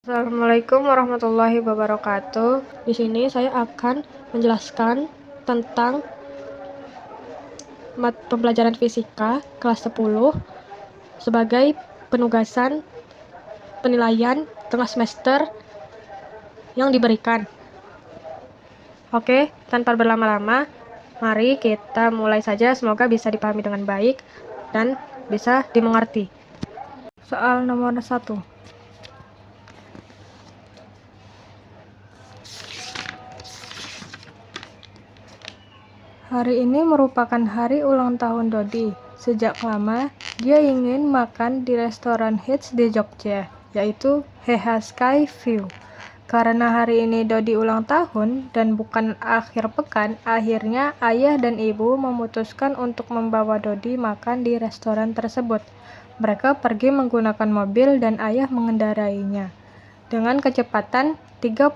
Assalamualaikum warahmatullahi wabarakatuh. Di sini saya akan menjelaskan tentang pembelajaran fisika kelas 10 sebagai penugasan penilaian tengah semester yang diberikan. Oke, tanpa berlama-lama, mari kita mulai saja. Semoga bisa dipahami dengan baik dan bisa dimengerti. Soal nomor 1. Hari ini merupakan hari ulang tahun Dodi. Sejak lama, dia ingin makan di restoran hits di Jogja, yaitu HH Sky View. Karena hari ini Dodi ulang tahun dan bukan akhir pekan, akhirnya ayah dan ibu memutuskan untuk membawa Dodi makan di restoran tersebut. Mereka pergi menggunakan mobil dan ayah mengendarainya dengan kecepatan 36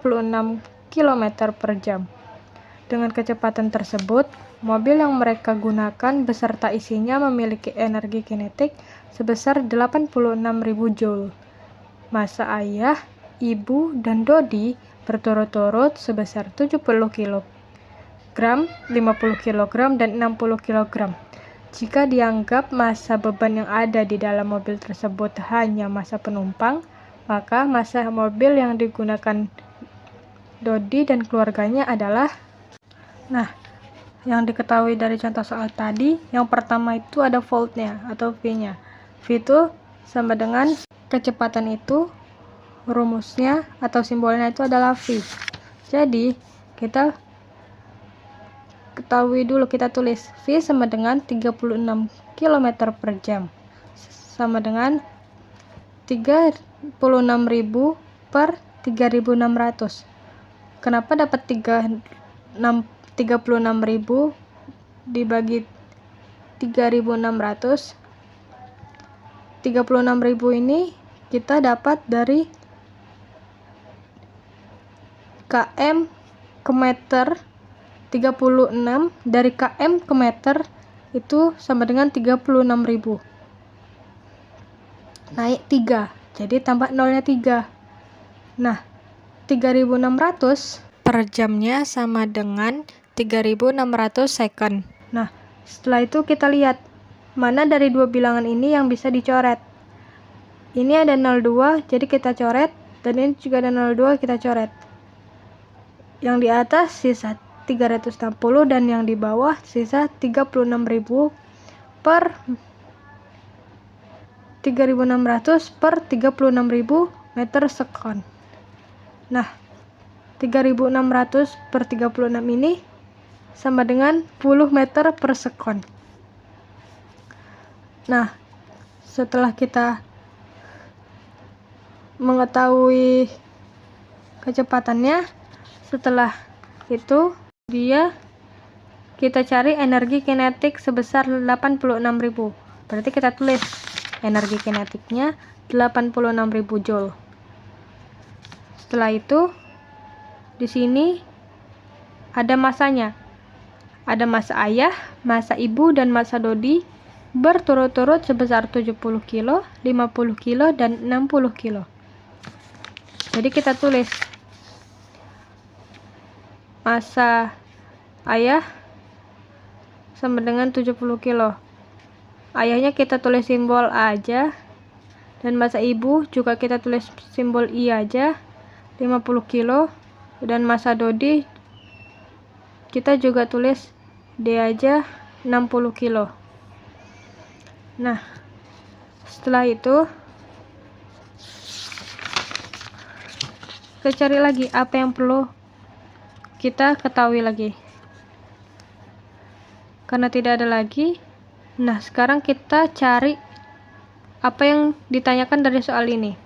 km per jam. Dengan kecepatan tersebut, mobil yang mereka gunakan beserta isinya memiliki energi kinetik sebesar 86.000 joule. Massa ayah, ibu, dan Dodi berturut-turut sebesar 70 kg, 50 kg, dan 60 kg. Jika dianggap massa beban yang ada di dalam mobil tersebut hanya massa penumpang, maka massa mobil yang digunakan Dodi dan keluarganya adalah yang diketahui dari contoh soal tadi, yang pertama itu ada voltnya atau V-nya. V itu sama dengan kecepatan itu, rumusnya atau simbolnya itu adalah V. Jadi, kita ketahui dulu, kita tulis V sama dengan 36 km per jam. Sama dengan 36.000 per 3.600. Kenapa dapat 36.000 dibagi 3.600? 36.000 ini kita dapat dari km ke meter. 36 dari km ke meter itu sama dengan 36.000. Naik 3, jadi tambah nolnya 3. Nah, 3.600 per jamnya sama dengan 3.600 second. Nah, setelah itu kita lihat mana dari dua bilangan ini yang bisa dicoret. Ini ada 02, jadi kita coret, dan ini juga ada 02, kita coret. Yang di atas sisa 360 dan yang di bawah sisa 36.000 per 3.600 per 36.000 meter second. Nah, 3.600 per 36 ini sama dengan 10 meter per second. Nah, setelah kita mengetahui kecepatannya, setelah itu kita cari energi kinetik sebesar 86.000. Berarti kita tulis energi kinetiknya 86.000 joule. Setelah itu di sini ada massanya. Ada massa ayah, massa ibu, dan massa Dodi berturut-turut sebesar 70 kg, 50 kg, dan 60 kg. Jadi kita tulis massa ayah sama dengan 70 kg. Ayahnya kita tulis simbol A aja, dan massa ibu juga kita tulis simbol I aja, 50 kg, dan massa Dodi kita juga tulis D aja, 60 kg. Nah, setelah itu kita cari lagi apa yang perlu kita ketahui lagi. Karena tidak ada lagi, nah sekarang kita cari apa yang ditanyakan dari soal ini.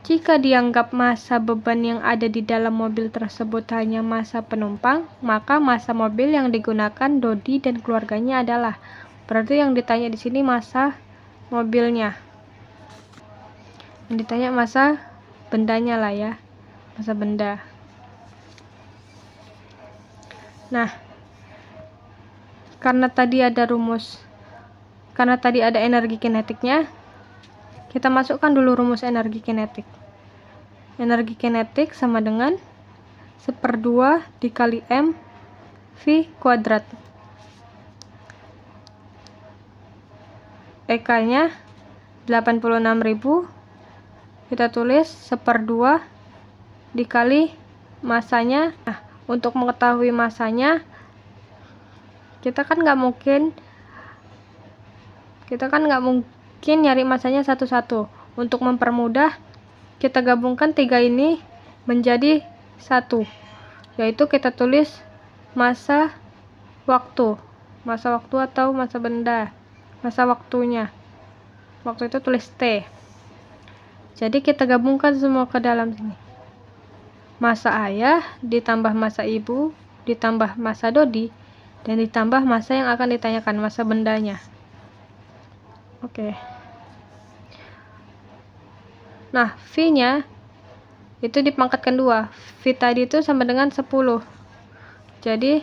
Jika dianggap massa beban yang ada di dalam mobil tersebut hanya massa penumpang, maka massa mobil yang digunakan Dodi dan keluarganya adalah. Berarti yang ditanya di sini massa mobilnya. Yang ditanya massa bendanya lah ya, massa benda. Nah, karena tadi ada energi kinetiknya, kita masukkan dulu rumus energi kinetik. Energi kinetik sama dengan 1/2 dikali M V kuadrat. EK-nya 86.000. Kita tulis 1/2 dikali masanya. Nah, untuk mengetahui masanya, kita kan nggak mungkin nyari masanya satu-satu. Untuk mempermudah, kita gabungkan 3 ini menjadi 1, yaitu kita tulis masa waktu atau masa benda, masa waktunya. Waktu itu tulis T. Jadi kita gabungkan semua ke dalam sini. Masa ayah ditambah masa ibu ditambah masa Dodi dan ditambah masa yang akan ditanyakan, masa bendanya. Oke. Nah, V-nya itu dipangkatkan 2. V tadi itu sama dengan 10. Jadi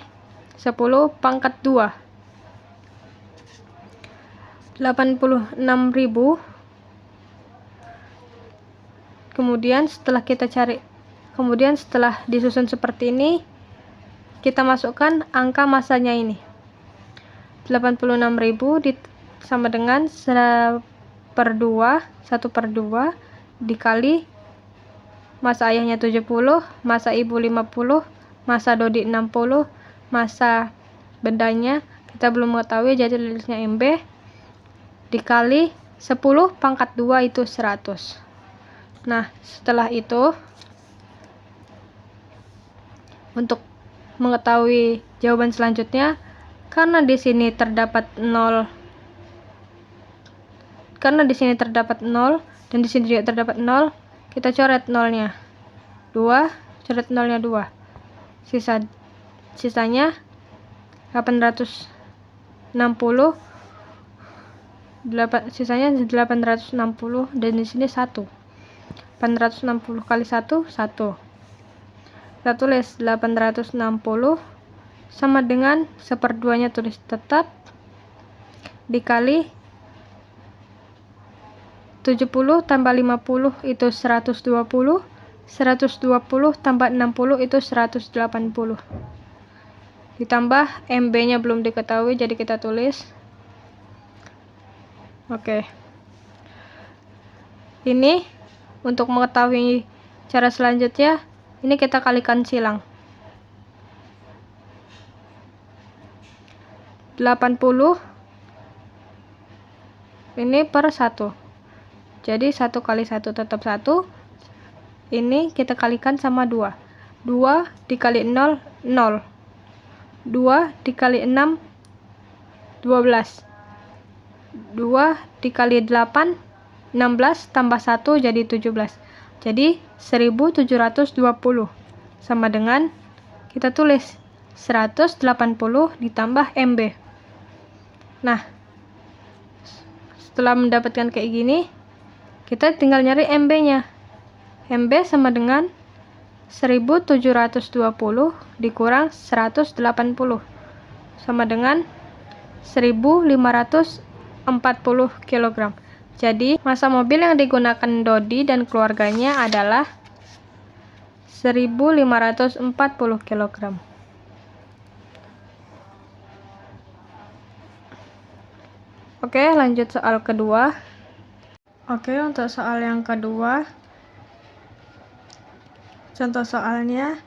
10 pangkat 2. 86.000. Kemudian setelah disusun seperti ini, kita masukkan angka masanya ini. 86.000 sama dengan 1/2 dikali masa ayahnya 70, masa ibu 50, masa Dodi 60, masa bendanya kita belum mengetahui, jadi tulisnya MB, dikali 10 pangkat 2 itu 100. Nah, setelah itu, untuk mengetahui jawaban selanjutnya, karena di sini terdapat 0 dan di sini juga terdapat 0, kita coret 0-nya 2, coret 0-nya 2. Sisanya 860, sisanya 860 dan di sini 1. 860 kali 1, 1. Kita tulis 860 sama dengan 1/2-nya tulis tetap dikali 70 tambah 50 itu 120, 120 tambah 60 itu 180. Ditambah MB-nya belum diketahui, jadi kita tulis. Oke. Ini untuk mengetahui cara selanjutnya, ini kita kalikan silang. 80 ini per 1. Jadi 1 kali 1 tetap 1. Ini kita kalikan sama 2. 2 dikali 0, 0. 2 dikali 6, 12. 2 dikali 8, 16 tambah 1 jadi 17. Jadi 1720 sama dengan kita tulis 180 ditambah MB. Nah, setelah mendapatkan kayak gini, kita tinggal nyari MB-nya. MB sama dengan 1720 dikurang 180 sama dengan 1540 kg. Jadi, massa mobil yang digunakan Dodi dan keluarganya adalah 1540 kg. Oke, lanjut soal kedua. Oke, untuk soal yang kedua, contoh soalnya,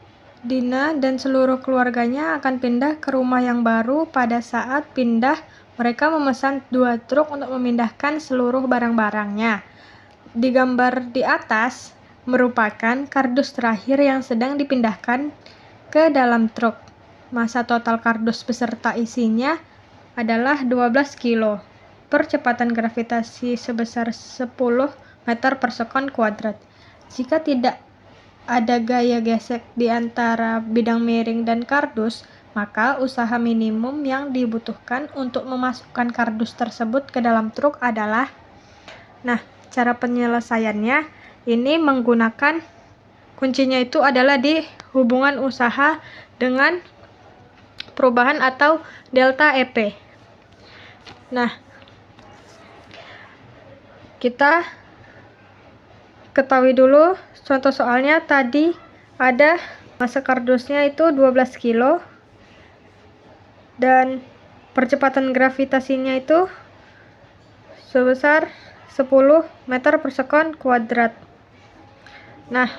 Dina dan seluruh keluarganya akan pindah ke rumah yang baru. Pada saat pindah, mereka memesan 2 truk untuk memindahkan seluruh barang-barangnya. Di gambar di atas merupakan kardus terakhir yang sedang dipindahkan ke dalam truk. Massa total kardus beserta isinya adalah 12 kilo. Percepatan gravitasi sebesar 10 meter per sekon kuadrat. Jika tidak ada gaya gesek di antara bidang miring dan kardus, maka usaha minimum yang dibutuhkan untuk memasukkan kardus tersebut ke dalam truk adalah. Nah, cara penyelesaiannya ini menggunakan kuncinya itu adalah di hubungan usaha dengan perubahan atau delta EP. Nah, kita ketahui dulu contoh soalnya. Tadi ada massa kardusnya itu 12 kilo dan percepatan gravitasinya itu sebesar 10 meter per sekon kuadrat. Nah,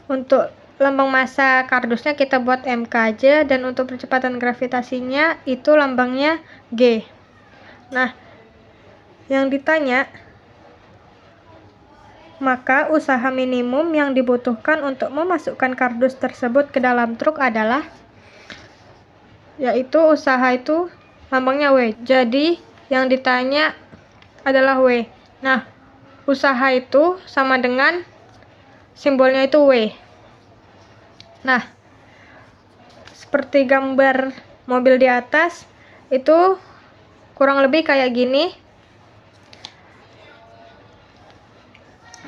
untuk lambang massa kardusnya kita buat MK aja, dan untuk percepatan gravitasinya itu lambangnya G. Nah, yang ditanya, maka usaha minimum yang dibutuhkan untuk memasukkan kardus tersebut ke dalam truk adalah, yaitu usaha itu lambangnya W. Jadi yang ditanya adalah W. Nah, usaha itu sama dengan simbolnya itu W. Nah, seperti gambar mobil di atas itu kurang lebih kayak gini.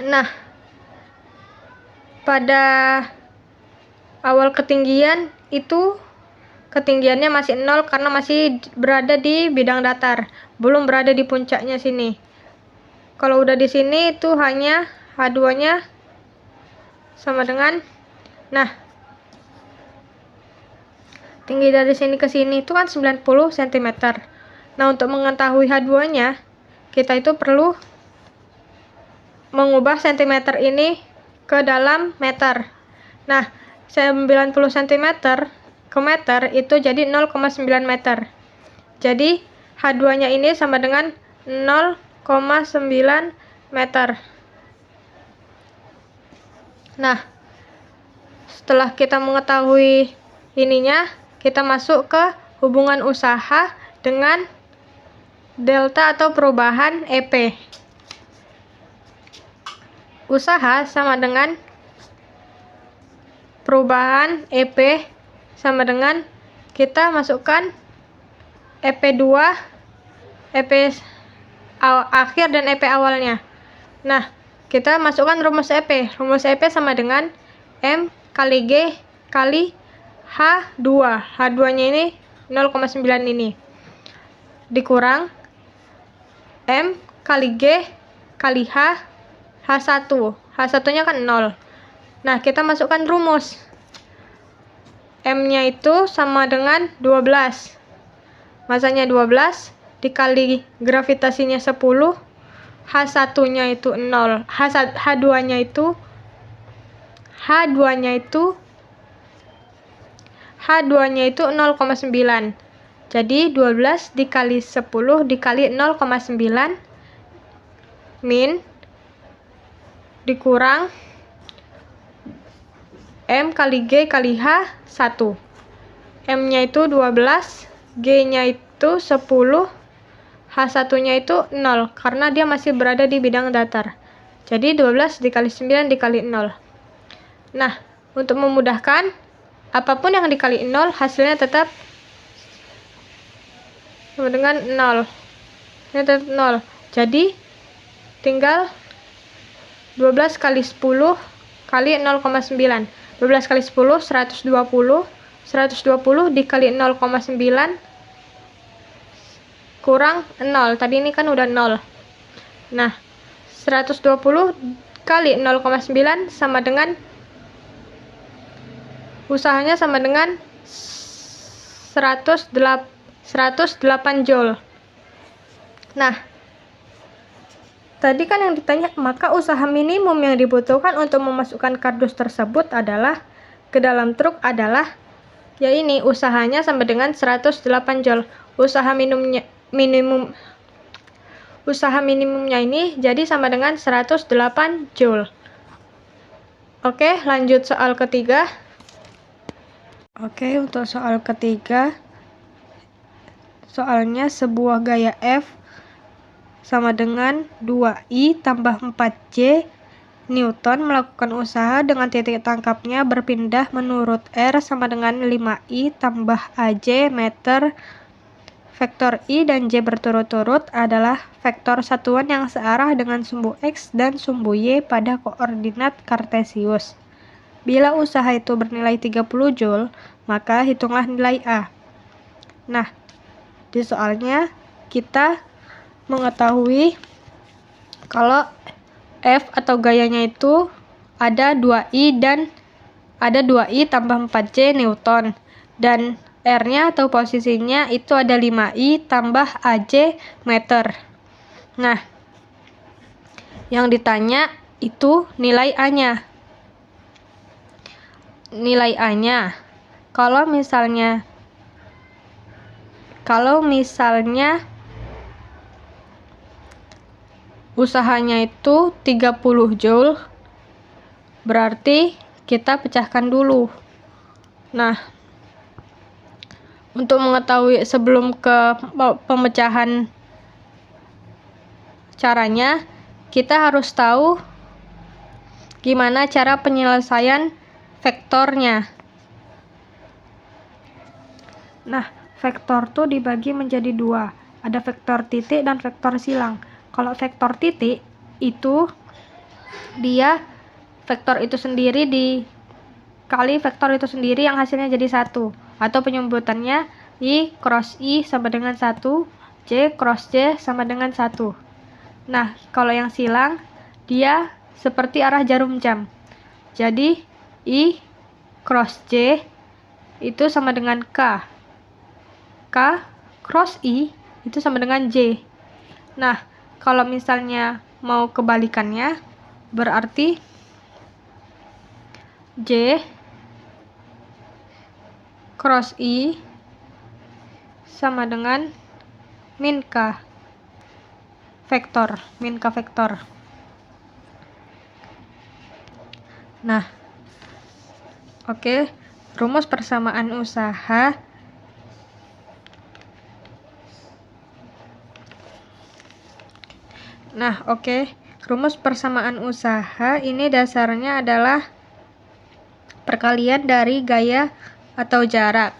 Nah, pada awal ketinggian itu ketinggiannya masih 0 karena masih berada di bidang datar, belum berada di puncaknya sini. Kalau udah di sini itu hanya H2-nya sama dengan, nah, tinggi dari sini ke sini itu kan 90 cm. Nah, untuk mengetahui H2-nya, kita itu perlu mengubah cm ini ke dalam meter. Nah, 90 cm ke meter itu jadi 0,9 meter. Jadi H2-nya ini sama dengan 0,9 meter. Nah, setelah kita mengetahui ininya, kita masuk ke hubungan usaha dengan delta atau perubahan EP. Usaha sama dengan perubahan EP sama dengan kita masukkan EP2, EP akhir dan EP awalnya. Nah, kita masukkan rumus EP. Rumus EP sama dengan M kali G kali H2. H2-nya ini 0,9 ini. Dikurang M kali G kali H1. H1-nya kan 0. Nah, kita masukkan rumus. M-nya itu sama dengan 12. Masanya 12 dikali gravitasinya 10. H1-nya itu 0. H2-nya itu H2-nya itu 0,9. Jadi 12 dikali 10 dikali 0,9 min dikurang M kali G kali H1. M-nya itu 12, G-nya itu 10, H1-nya itu 0 karena dia masih berada di bidang datar. Jadi 12 dikali 9 dikali 0. Nah, untuk memudahkan, apapun yang dikali 0 hasilnya tetap sama dengan 0. Ini tetap 0. Jadi tinggal 12 kali 10 kali 0,9. 12 kali 10 120. 120 dikali 0,9 kurang 0. Tadi ini kan udah 0. Nah, 120 kali 0,9 sama dengan, usahanya sama dengan 108 joule. Nah, tadi kan yang ditanya, maka usaha minimum yang dibutuhkan untuk memasukkan kardus tersebut adalah ke dalam truk adalah, ya ini usahanya sama dengan 108 joule. Usaha minimumnya ini jadi sama dengan 108 joule. Oke, lanjut soal ketiga. Oke, untuk soal ketiga, soalnya sebuah gaya F sama dengan 2I tambah 4J Newton melakukan usaha dengan titik tangkapnya berpindah menurut R sama dengan 5I tambah AJ meter. Vektor I dan J berturut-turut adalah vektor satuan yang searah dengan sumbu X dan sumbu Y pada koordinat kartesius. Bila usaha itu bernilai 30 joule, maka hitunglah nilai A. Nah, di soalnya kita mengetahui Kalau F atau gayanya itu ada 2I tambah 4J Newton, dan R-nya atau posisinya itu ada 5I tambah AJ meter. Nah, yang ditanya itu nilai A-nya. Nilai A-nya. Kalau misalnya usahanya itu 30 Joule, berarti kita pecahkan dulu. Nah, untuk mengetahui sebelum ke pemecahan caranya, kita harus tahu gimana cara penyelesaian vektornya. Nah, vektor tuh dibagi menjadi dua. Ada vektor titik dan vektor silang. Kalau vektor titik itu dia vektor itu sendiri dikali vektor itu sendiri yang hasilnya jadi 1. Atau penyebutannya I cross I sama dengan 1, J cross J sama dengan 1. Nah, kalau yang silang dia seperti arah jarum jam. Jadi I cross J itu sama dengan K. K cross I itu sama dengan J. Nah, kalau misalnya mau kebalikannya, berarti J cross I sama dengan min K vektor, min K vektor. Nah, oke, rumus persamaan usaha. Nah, oke, rumus persamaan usaha ini dasarnya adalah perkalian dari gaya atau jarak.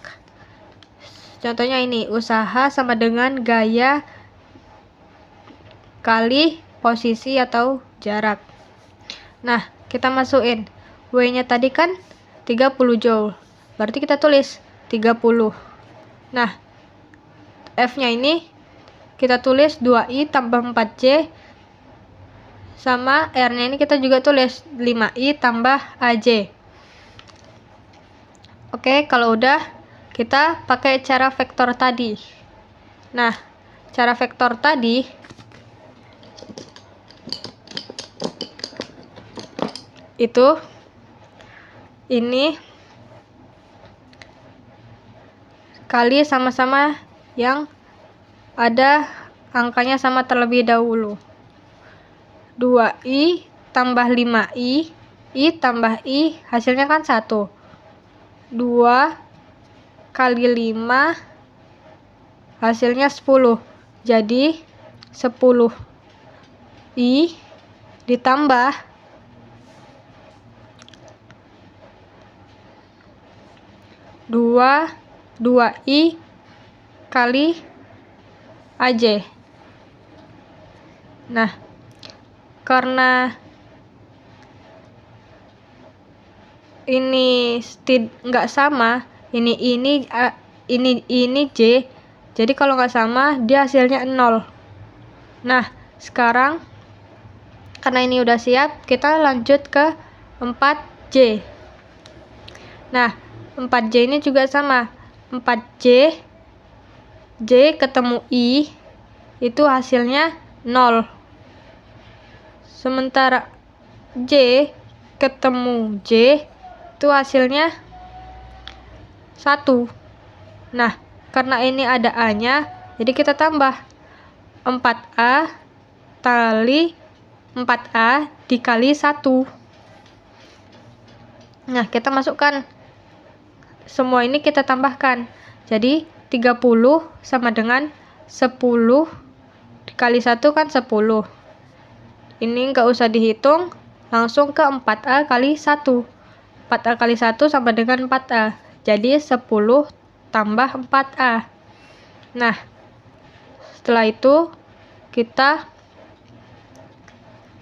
Contohnya ini, usaha sama dengan gaya kali posisi atau jarak. Nah, kita masukin. W-nya tadi kan 30 Joule. Berarti kita tulis 30. Nah, F-nya ini kita tulis 2I tambah 4J, sama R-nya ini kita juga tulis 5I tambah AJ. Oke, kalau udah, kita pakai cara vektor tadi. Nah, cara vektor tadi itu ini kali sama-sama yang ada angkanya sama terlebih dahulu. 2I tambah 5I, I tambah I, hasilnya kan 1. 2 kali 5, hasilnya 10. Jadi 10 I ditambah 2I kali AJ. Nah, karena ini nggak sama, ini J, jadi kalau nggak sama dia hasilnya 0. Nah, sekarang karena ini udah siap, kita lanjut ke 4J. Nah, 4J ini juga sama, 4J J ketemu I itu hasilnya 0. Sementara J ketemu J itu hasilnya 1. Nah, karena ini ada A-nya, jadi kita tambah 4A kali 4A dikali 1. Nah, kita masukkan semua ini, kita tambahkan. Jadi 30 sama dengan 10 dikali 1 kan 10. Ini nggak usah dihitung, langsung ke 4A kali 1. 4A kali 1 sama dengan 4A. Jadi 10 tambah 4A. Nah, setelah itu kita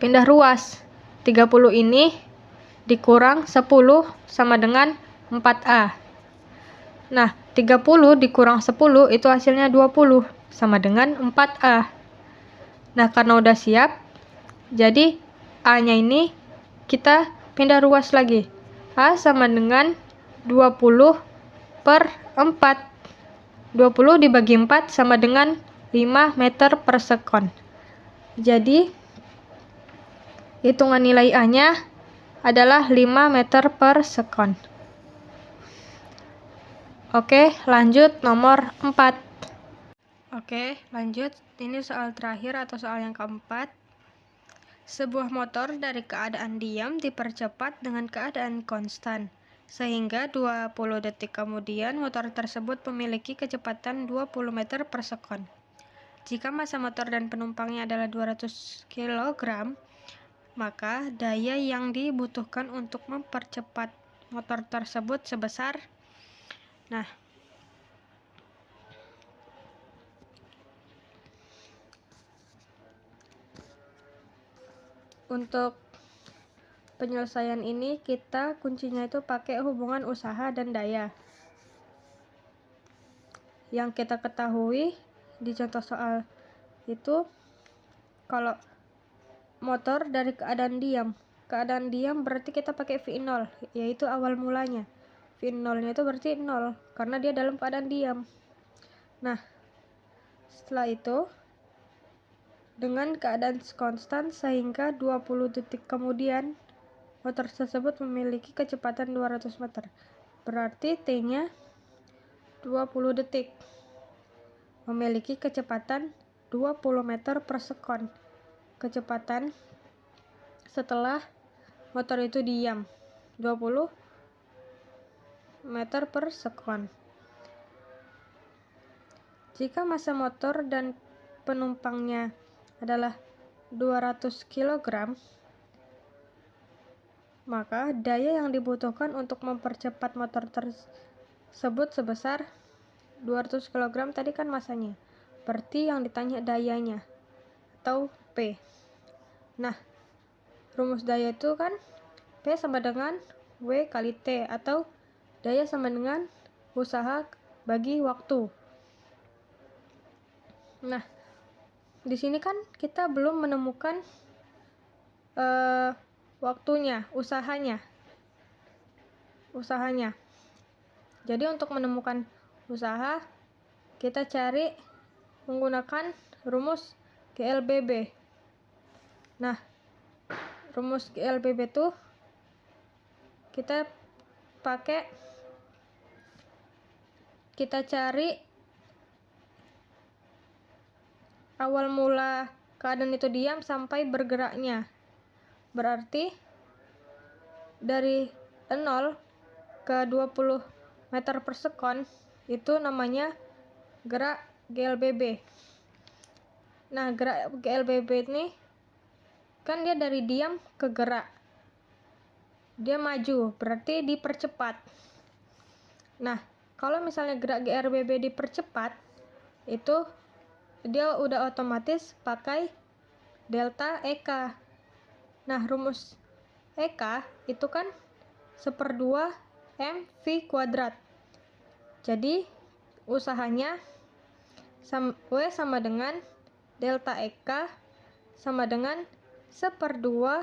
pindah ruas. 30 ini dikurang 10 sama dengan 4A. Nah, 30 dikurang 10 itu hasilnya 20 sama dengan 4A. Nah, karena udah siap, Jadi A-nya ini kita pindah ruas lagi. A sama dengan 20 per 4. 20 dibagi 4 sama dengan 5 meter per sekon. Jadi hitungan nilai A-nya adalah 5 meter per sekon. Oke, lanjut nomor 4. Oke, lanjut. Ini soal terakhir atau soal yang keempat. Sebuah motor dari keadaan diam dipercepat dengan keadaan konstan, sehingga 20 detik kemudian motor tersebut memiliki kecepatan 20 meter per sekon. Jika massa motor dan penumpangnya adalah 200 kg, maka daya yang dibutuhkan untuk mempercepat motor tersebut sebesar. Nah, untuk penyelesaian ini kita kuncinya itu pakai hubungan usaha dan daya. Yang kita ketahui di contoh soal itu, kalau motor dari keadaan diam berarti kita pakai V0, yaitu awal mulanya. V0-nya itu berarti 0 karena dia dalam keadaan diam. Nah, setelah itu dengan keadaan konstan sehingga 20 detik kemudian motor tersebut memiliki kecepatan 200 meter. Berarti T-nya 20 detik. Memiliki kecepatan 20 meter per sekon. Kecepatan setelah motor itu diam 20 meter per sekon. Jika massa motor dan penumpangnya adalah 200 kg, maka daya yang dibutuhkan untuk mempercepat motor tersebut sebesar 200 kg tadi kan massanya. Berarti yang ditanya dayanya atau P. Nah, rumus daya itu kan P sama dengan W kali T, atau daya sama dengan usaha bagi waktu. Nah, di sini kan kita belum menemukan waktunya, usahanya. Jadi untuk menemukan usaha, kita cari menggunakan rumus GLBB. Nah, rumus GLBB itu kita cari awal mula keadaan itu diam sampai bergeraknya. Berarti dari 0 ke 20 meter per sekon itu namanya gerak GLBB. Nah, gerak GLBB ini kan dia dari diam ke gerak. Dia maju, berarti dipercepat. Nah, kalau misalnya gerak GLBB dipercepat, itu dia udah otomatis pakai delta EK. Nah, rumus EK itu kan 1/2 mv kuadrat. Jadi usahanya W sama dengan delta EK sama dengan 1/2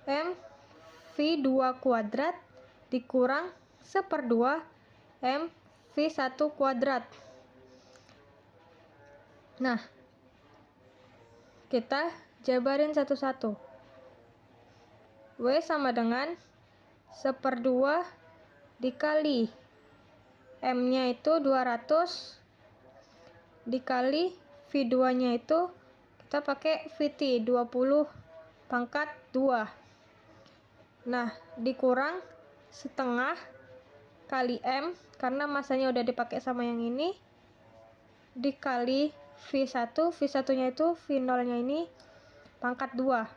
mv2 kuadrat dikurang 1/2 mv1 kuadrat. Nah, kita jabarin satu-satu. W sama dengan 1/2 dikali M-nya itu 200 dikali V2-nya itu kita pakai VT 20 pangkat 2. Nah, dikurang setengah kali M karena masanya udah dipakai sama yang ini, dikali V1. V1-nya itu V0-nya ini pangkat 2.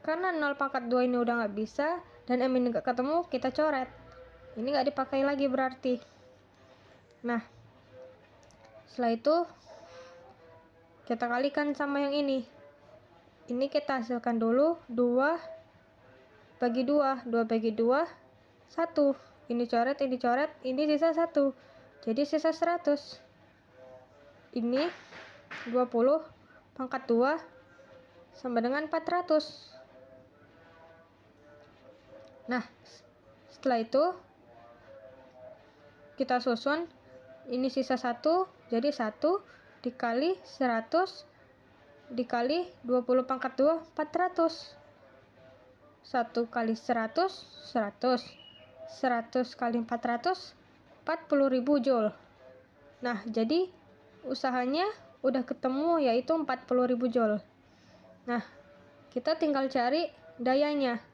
Karena 0 pangkat 2 ini udah nggak bisa dan M ini nggak ketemu, kita coret. Ini nggak dipakai lagi berarti. Nah, setelah itu kita kalikan sama yang ini. Ini kita hasilkan dulu 2 bagi 2. 2 bagi 2, 1. Ini coret, ini sisa 1. Jadi sisa 100. Ini 20 pangkat 2 sama dengan 400. Nah, setelah itu kita susun, ini sisa 1, jadi 1 dikali 100 dikali 20 pangkat 2, 400. 1 kali 100, 100. 100 kali 400, 40.000 joule. Nah, jadi usahanya udah ketemu, yaitu 40.000 joule. Nah, kita tinggal cari dayanya.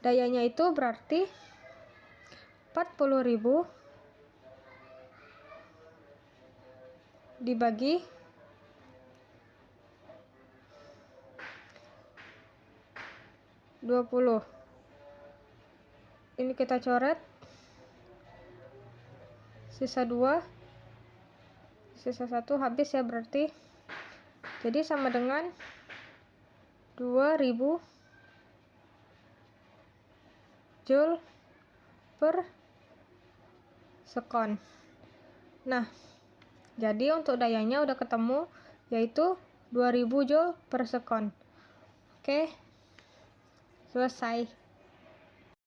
Dayanya itu berarti 40.000 dibagi 20. Ini kita coret. Sisa 2, sisa 1 habis ya berarti. Jadi sama dengan 2000 joule per sekon. Nah, jadi untuk dayanya udah ketemu, yaitu 2000 joule per sekon. Oke, selesai.